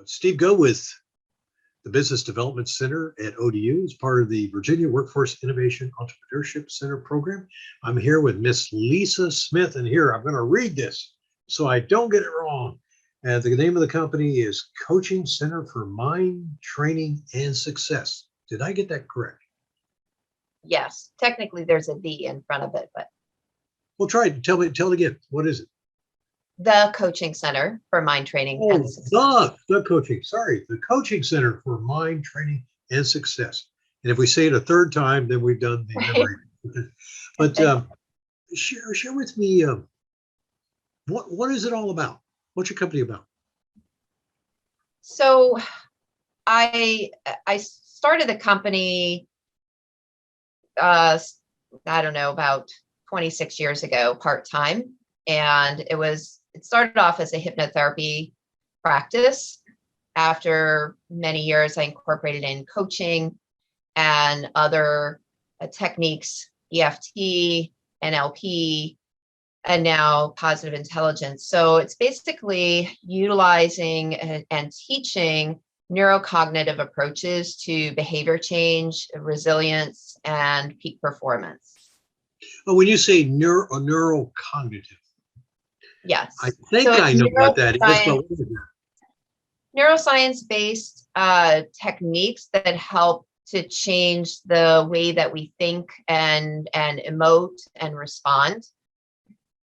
Steve Go with the Business Development Center at ODU as part of the Virginia Workforce Innovation Entrepreneurship Center program. I'm here with Miss Lisa Smith, and here I'm going to read this so I don't get it wrong. The name of the company is Coaching Center for Mind Training and Success. Did I get that correct? Yes, technically there's a V in front of it, but Well, try it. Tell it again. What is it? the Coaching Center for Mind Training and Success. The Coaching Center for Mind Training and Success. And if we say it a third time, then we've done the memory. But share with me, what is it all about? What's your company about? So I started the company, I don't know, about 26 years ago, part-time. And it started off as a hypnotherapy practice. After many years, I incorporated in coaching and other techniques, EFT, NLP, and now positive intelligence. So it's basically utilizing and teaching neurocognitive approaches to behavior change, resilience, and peak performance. Oh, when you say neurocognitive, yes, I think I know what that is. Neuroscience-based techniques that help to change the way that we think and emote and respond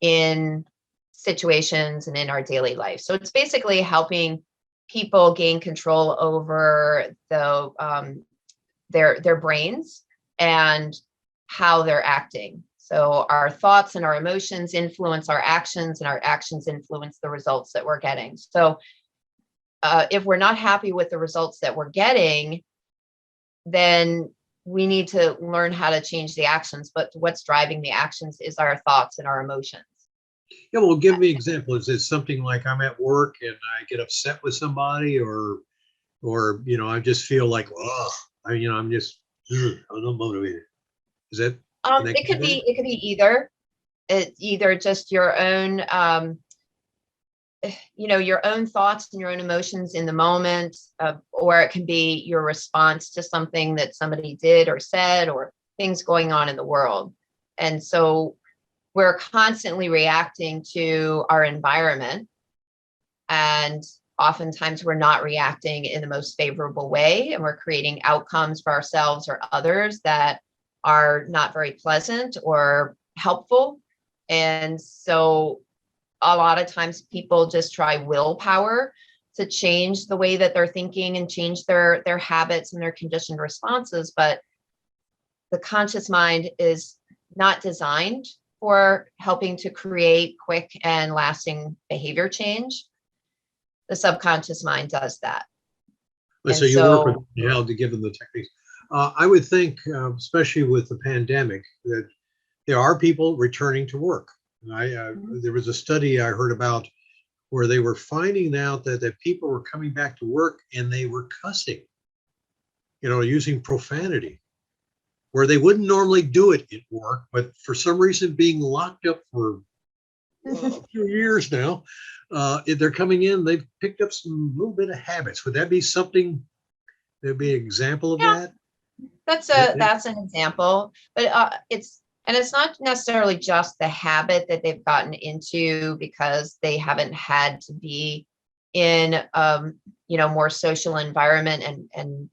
in situations and in our daily life. So it's basically helping people gain control over their brains and how they're acting. So our thoughts and our emotions influence our actions, and our actions influence the results that we're getting. So if we're not happy with the results that we're getting, then we need to learn how to change the actions. But what's driving the actions is our thoughts and our emotions. Yeah, well, give me an example. Is it something like I'm at work and I get upset with somebody, or I just feel like, I'm just unmotivated? Is that? It could be either. It's either just your own, your own thoughts and your own emotions in the moment, or it can be your response to something that somebody did or said, or things going on in the world. And so we're constantly reacting to our environment, and oftentimes we're not reacting in the most favorable way, and we're creating outcomes for ourselves or others that are not very pleasant or helpful. And so a lot of times people just try willpower to change the way that they're thinking and change their habits and their conditioned responses. But the conscious mind is not designed for helping to create quick and lasting behavior change. The subconscious mind does that. So you work with how to give them the techniques. I would think, especially with the pandemic, that there are people returning to work. There was a study I heard about where they were finding out that people were coming back to work and they were cussing, using profanity, where they wouldn't normally do it at work, but for some reason, being locked up for a few years now, if they're coming in, they've picked up some little bit of habits. Would that be something? There'd be an example of that? That's an example, but it's not necessarily just the habit that they've gotten into because they haven't had to be in more social environment and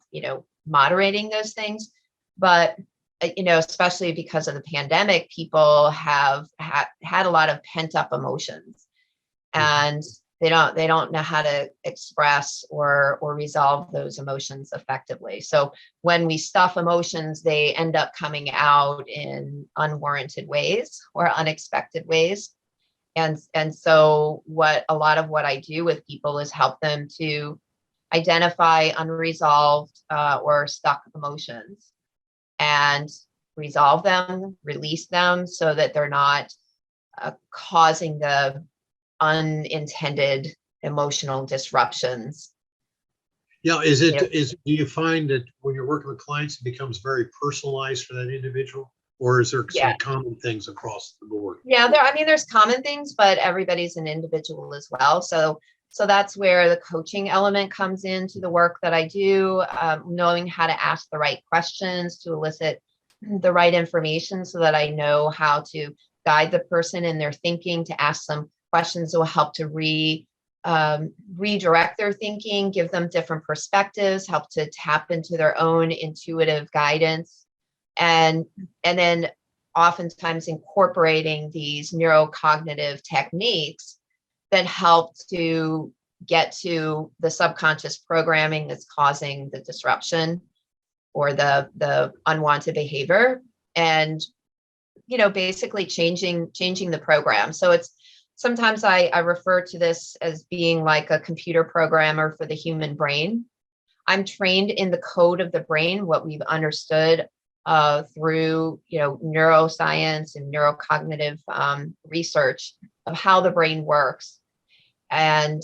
moderating those things, but especially because of the pandemic, people have had a lot of pent up emotions, and they don't know how to express or resolve those emotions effectively. So when we stuff emotions, they end up coming out in unwarranted ways or unexpected ways. And so a lot of what I do with people is help them to identify unresolved or stuck emotions and resolve them, release them, so that they're not causing the unintended emotional disruptions. Yeah, do you find that when you're working with clients, it becomes very personalized for that individual, or is there some common things across the board? Yeah, there's common things, but everybody's an individual as well. So So that's where the coaching element comes into the work that I do, knowing how to ask the right questions to elicit the right information so that I know how to guide the person in their thinking, to ask some questions that will help to redirect their thinking, give them different perspectives, help to tap into their own intuitive guidance. And then oftentimes incorporating these neurocognitive techniques that help to get to the subconscious programming that's causing the disruption or the unwanted behavior, and basically changing the program. So it's sometimes I refer to this as being like a computer programmer for the human brain. I'm trained in the code of the brain, what we've understood through neuroscience and neurocognitive research of how the brain works, and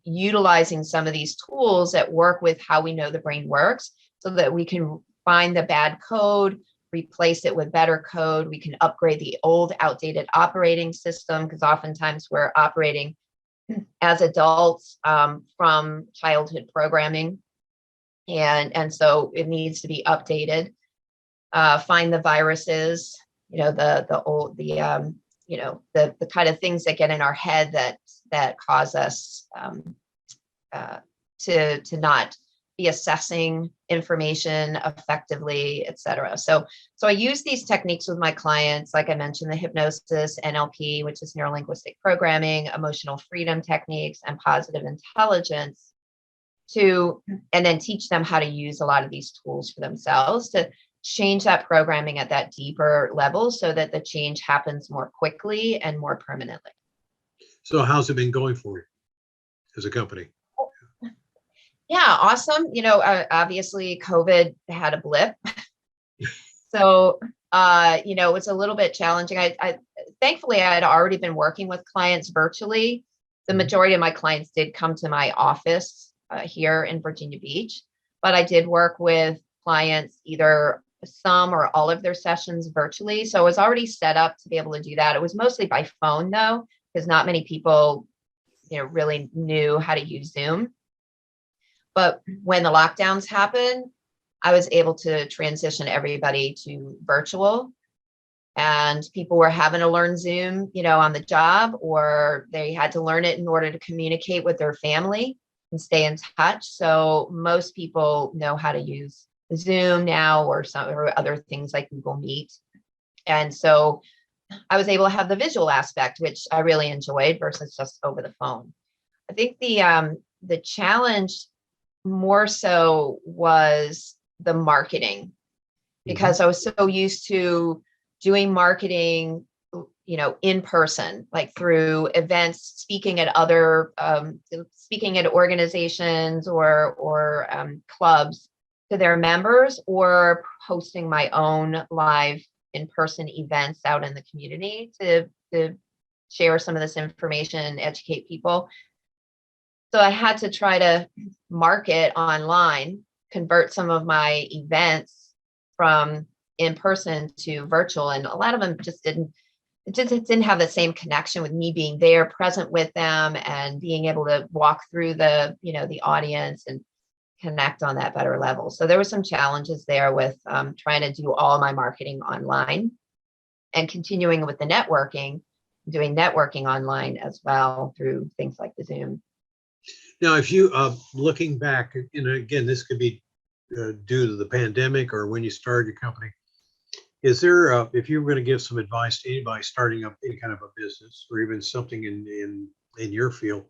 utilizing some of these tools that work with how we know the brain works, so that we can find the bad code, replace it with better code. We can upgrade the old outdated operating system, because oftentimes we're operating as adults from childhood programming, and so it needs to be updated. Find the viruses, the kind of things that get in our head that cause us to not be assessing information effectively, et cetera. So I use these techniques with my clients, like I mentioned, the hypnosis, NLP, which is neuro-linguistic programming, emotional freedom techniques, and positive intelligence, and then teach them how to use a lot of these tools for themselves to change that programming at that deeper level, so that the change happens more quickly and more permanently. So how's it been going for you as a company? Yeah, awesome. Obviously COVID had a blip. So, it was a little bit challenging. I thankfully I had already been working with clients virtually. The majority of my clients did come to my office here in Virginia Beach, but I did work with clients either some or all of their sessions virtually. So I was already set up to be able to do that. It was mostly by phone though, because not many people, really knew how to use Zoom. But when the lockdowns happened, I was able to transition everybody to virtual, and people were having to learn Zoom, on the job, or they had to learn it in order to communicate with their family and stay in touch. So most people know how to use Zoom now, or other things like Google Meet. And so I was able to have the visual aspect, which I really enjoyed, versus just over the phone. I think the challenge more so was the marketing, because I was so used to doing marketing, in person, like through events, speaking at organizations or clubs to their members, or hosting my own live in-person events out in the community to share some of this information, educate people. So I had to try to market online, convert some of my events from in person to virtual. And a lot of them just didn't have the same connection with me being there, present with them, and being able to walk through the audience and connect on that better level. So there were some challenges there with trying to do all my marketing online, and continuing with the networking, doing networking online as well through things like the Zoom. Now, if you, looking back, again, this could be due to the pandemic or when you started your company, is there, if you were going to give some advice to anybody starting up any kind of a business or even something in your field,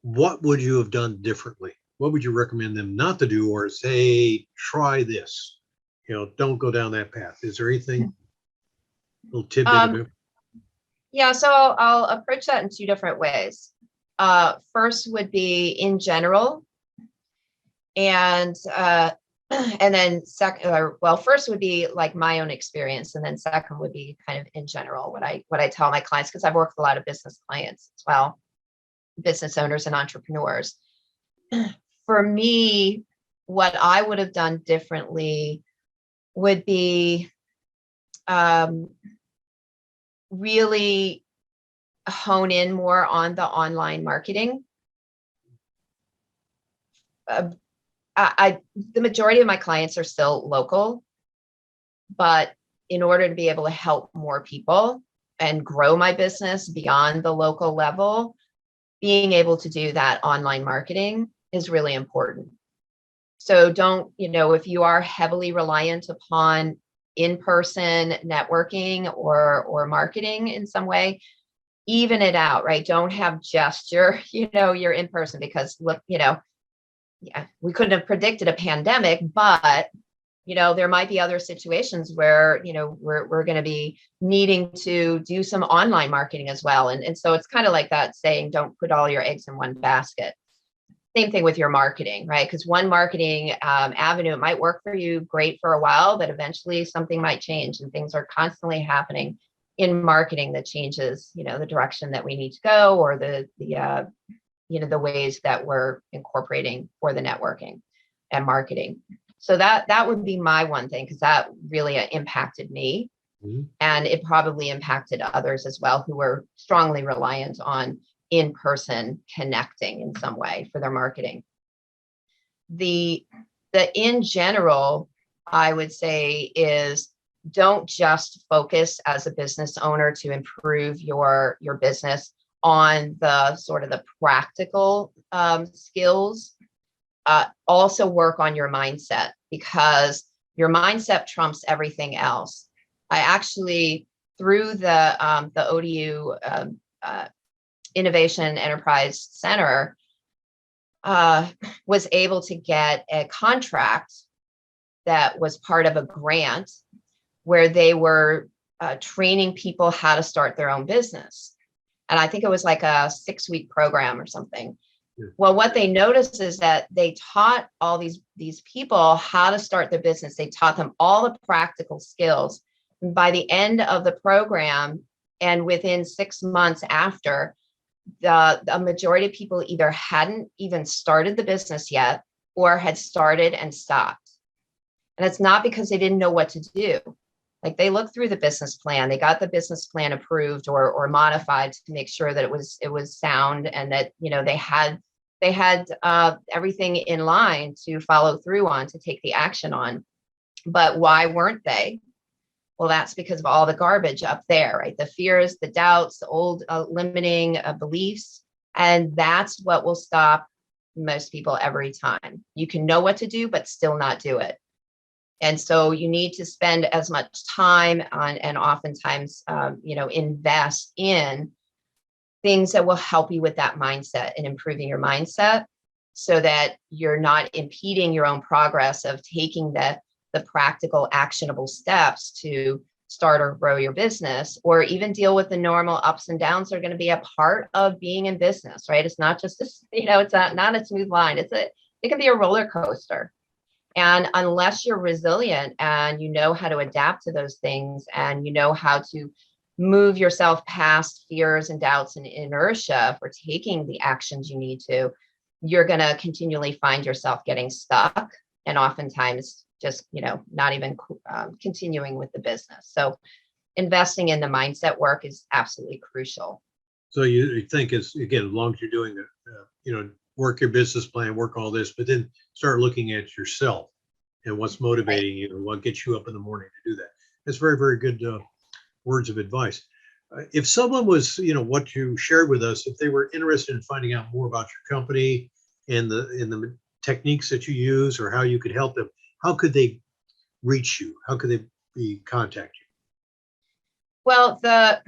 what would you have done differently? What would you recommend them not to do, or say, try this, don't go down that path? Is there anything, little tidbit of it? Yeah, so I'll approach that in two different ways. First would be in general, and then first would be like my own experience, and then second would be kind of in general what I tell my clients, because I've worked with a lot of business clients as well, business owners and entrepreneurs. For me, what I would have done differently would be really hone in more on the online marketing. The majority of my clients are still local, but in order to be able to help more people and grow my business beyond the local level, being able to do that online marketing is really important. So don't, if you are heavily reliant upon in-person networking or marketing in some way, even it out, right? Don't have just your in-person, because look, we couldn't have predicted a pandemic, but there might be other situations where, we're going to be needing to do some online marketing as well. And so it's kind of like that saying, don't put all your eggs in one basket. Same thing with your marketing, right? Because one marketing avenue might work for you great for a while, but eventually something might change, and things are constantly happening in marketing that changes, the direction that we need to go, or the ways that we're incorporating for the networking and marketing. So that would be my one thing, because that really impacted me. Mm-hmm. And it probably impacted others as well, who were strongly reliant on in-person connecting in some way for their marketing. The in general, I would say, is don't just focus as a business owner to improve your business on the sort of the practical skills. Also work on your mindset, because your mindset trumps everything else. I actually, through the ODU Innovation Enterprise Center, was able to get a contract that was part of a grant where they were training people how to start their own business. And I think it was like a 6-week program or something. Yeah. Well, what they noticed is that they taught all these people how to start their business. They taught them all the practical skills. And by the end of the program, and within 6 months after, the majority of people either hadn't even started the business yet, or had started and stopped. And it's not because they didn't know what to do. Like, they looked through the business plan, they got the business plan approved or modified to make sure that it was sound, and that, they had everything in line to follow through on, to take the action on. But why weren't they? Well, that's because of all the garbage up there, right? The fears, the doubts, the old limiting beliefs. And that's what will stop most people every time. You can know what to do, but still not do it. And so you need to spend as much time on, and oftentimes, invest in things that will help you with that mindset and improving your mindset, so that you're not impeding your own progress of taking the practical, actionable steps to start or grow your business, or even deal with the normal ups and downs that are going to be a part of being in business, right? It's not just this, it's not a smooth line. It can be a roller coaster. And unless you're resilient and you know how to adapt to those things, and you know how to move yourself past fears and doubts and inertia for taking the actions you need to, you're going to continually find yourself getting stuck, and oftentimes just, not even continuing with the business. So investing in the mindset work is absolutely crucial. So you think it's, again, as long as you're doing it, work your business plan, work all this, but then start looking at yourself and what's motivating you and what gets you up in the morning to do that. That's very, very good words of advice. If someone was, what you shared with us, if they were interested in finding out more about your company and the techniques that you use, or how you could help them, how could they reach you? How could they contact you? Well, the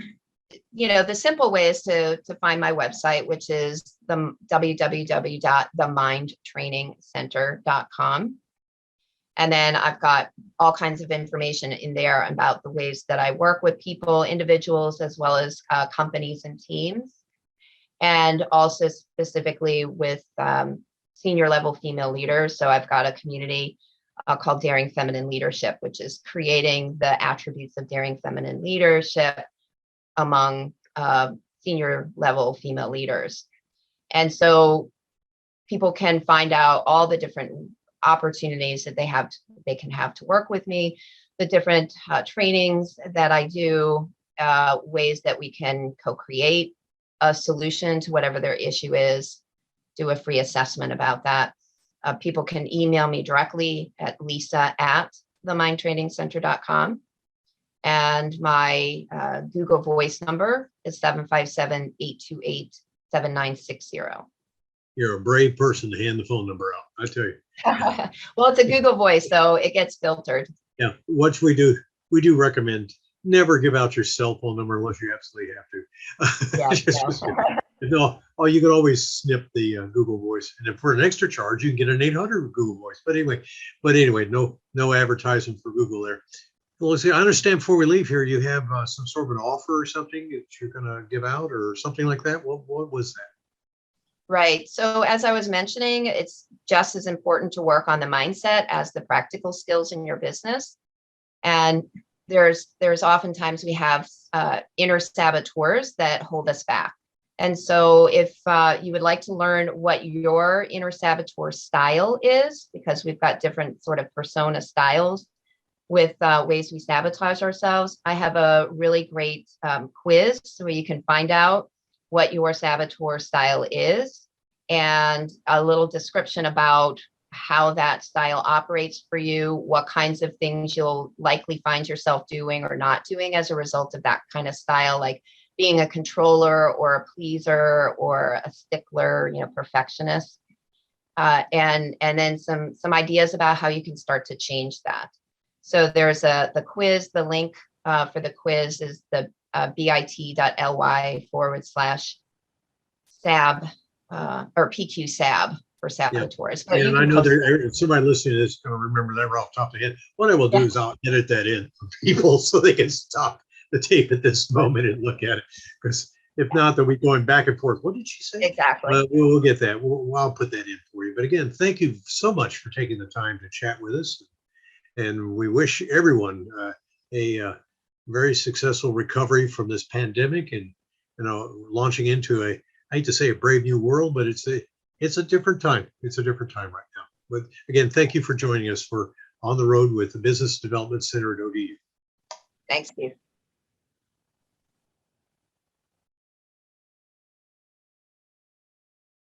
simple way is to find my website, which is the www.themindtrainingcenter.com. And then I've got all kinds of information in there about the ways that I work with people, individuals, as well as companies and teams, and also specifically with senior level female leaders. So I've got a community called Daring Feminine Leadership, which is creating the attributes of daring feminine leadership among senior level female leaders. And so people can find out all the different opportunities that they can have to work with me, the different trainings that I do, ways that we can co-create a solution to whatever their issue is, do a free assessment about that. People can email me directly at lisa@themindtrainingcenter.com. And my Google Voice number is 757-828-7960. You're a brave person to hand the phone number out, I tell you. Well, it's a Google Voice, so it gets filtered. Yeah, what we do recommend never give out your cell phone number unless you absolutely have to. No, oh, you can always snip the Google Voice, and if for an extra charge, you can get an 800 Google Voice. But anyway, no advertising for Google there. Well, let's see. I understand before we leave here, you have some sort of an offer or something that you're going to give out, or something like that. What was that? Right. So as I was mentioning, it's just as important to work on the mindset as the practical skills in your business. And there's oftentimes we have inner saboteurs that hold us back. And so if you would like to learn what your inner saboteur style is, because we've got different sort of persona styles with ways we sabotage ourselves, I have a really great quiz where you can find out what your saboteur style is and a little description about how that style operates for you, what kinds of things you'll likely find yourself doing or not doing as a result of that kind of style, like being a controller or a pleaser or a stickler, perfectionist, and then some ideas about how you can start to change that. So there's the quiz. The link for the quiz is the bit.ly/SAB or PQ-SAB for saboteurs. Yeah, and I know if somebody listening to this is going to remember that right off the top of the head. What I will do is I'll edit that in for people so they can stop the tape at this moment and look at it. Because if not, they'll be going back and forth. What did she say? Exactly. We'll get that. I'll put that in for you. But again, thank you so much for taking the time to chat with us. And we wish everyone a very successful recovery from this pandemic and, launching into I hate to say a brave new world, but it's a different time. It's a different time right now. But again, thank you for joining us for On the Road with the Business Development Center at ODU. Thanks, Steve.